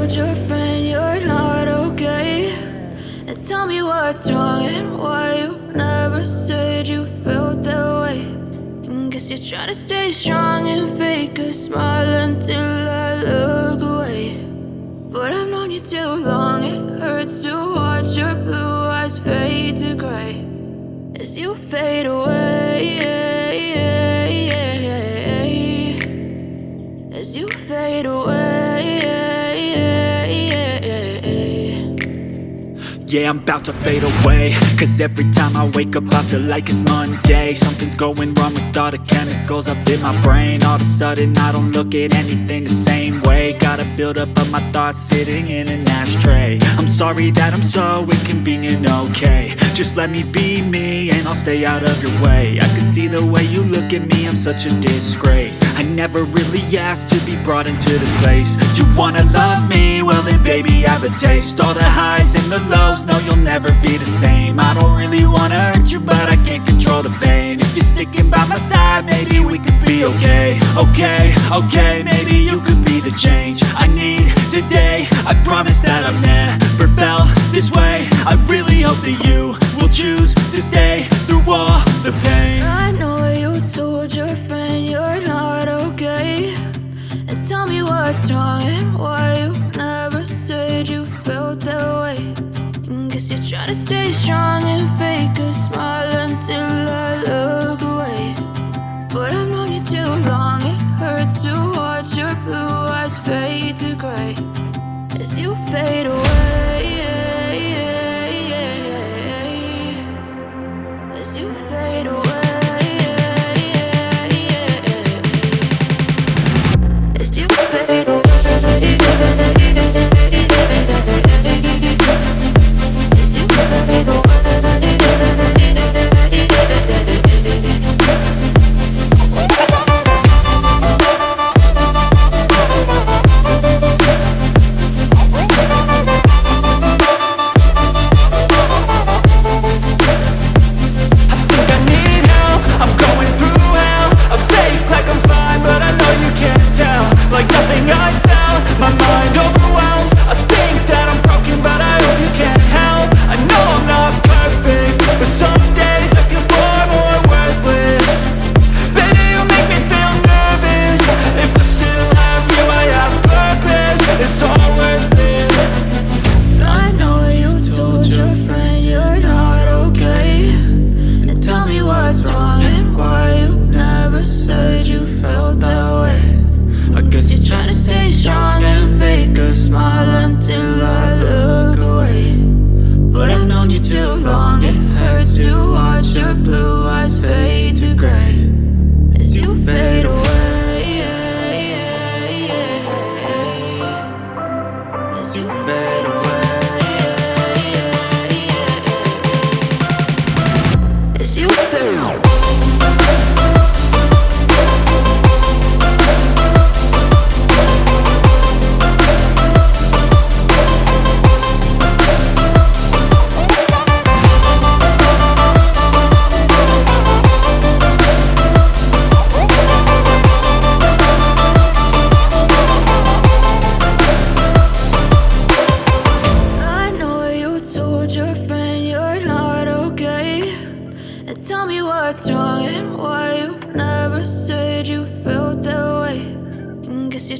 told your friend you're not okay? And tell me what's wrong and why you never said you felt that way. And guess you're trying to stay strong and fake a smile until I look away. But I've known you too long, it hurts to watch your blue eyes fade to gray as you fade away, as you fade away. Yeah, I'm about to fade away, cause every time I wake up I feel like it's Monday. Something's going wrong with all the chemicals up in my brain. All of a sudden I don't look at anything the same way. Gotta build up of my thoughts sitting in an ashtray. I'm sorry that I'm so inconvenient, okay? Just let me be me and I'll stay out of your way. I can see the way you look at me, I'm such a disgrace. I never really asked to be brought into this place. You wanna love me? Well then baby have a taste. All the highs and the lows, no, you'll never be the same. I don't really wanna hurt you, but I can't control the pain. If you're sticking by my side, maybe we could be okay. Okay, maybe you could be the change I need today. I promise that I've never felt this way. I really hope that you will choose to stay through all the pain. I know you told your friend you're not okay. And tell me what's wrong and why you never said you felt that way. Guess you're trying to stay strong and fake a smile until I look away. But I've known you too long, it hurts to watch your blue eyes fade to gray as you fade away, as you fade away, as you fade away.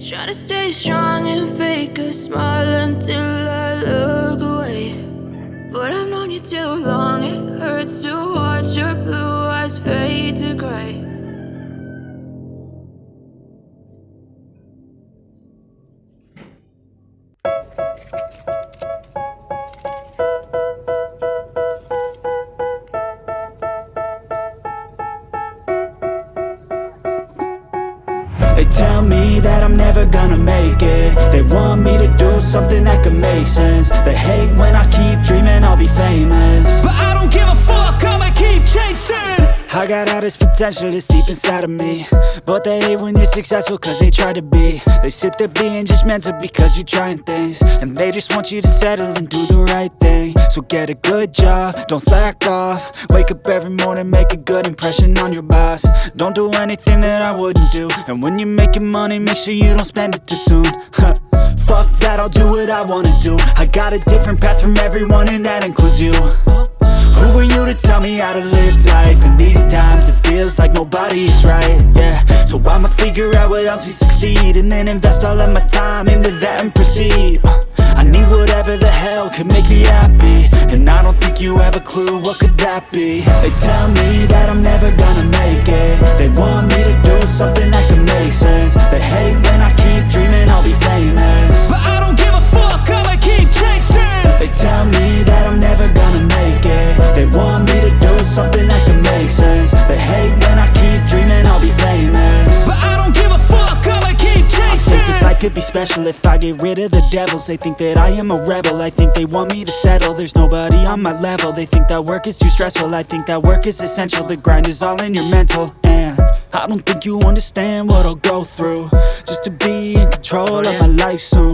Try to stay strong and fake a smile until I look away. But I've known you too long, it hurts to watch your blue eyes fade to gray. They tell me that I'm never gonna make it. They want me to do something that could make sense. They hate when I keep dreaming I'll be famous, but I don't give a fuck, I'ma keep chasing. I got all this potential that's deep inside of me, but they hate when you're successful cause they try to be. They sit there being judgmental because you're trying things, and they just want you to settle and do the right thing. So get a good job, don't slack off. Wake up every morning, make a good impression on your boss. Don't do anything that I wouldn't do, and when you're making money, make sure you don't spend it too soon. Fuck that, I'll do what I wanna do. I got a different path from everyone and that includes you. Who are you to tell me how to live life? In these times it feels like nobody's right, yeah. So I'ma figure out what else we succeed, and then invest all of my time into that and proceed. I need whatever the hell could make me happy, and I don't think you have a clue what could that be. They tell me that I'm never gonna make it. They want me to do something that can make sense. They hate when I keep dreaming I'll be famous, but I don't give a fuck, I'ma keep chasing. They tell me that I'm never gonna make it. They want me to do something that can make sense. They hate when I keep dreaming I'll be famous, but I don't give a fuck, I'ma keep chasing. I think this life could be special if I get rid of the devils. They think that I am a rebel, I think they want me to settle. There's nobody on my level. They think that work is too stressful, I think that work is essential. The grind is all in your mental, and I don't think you understand what I'll go through just to be in control of my life soon.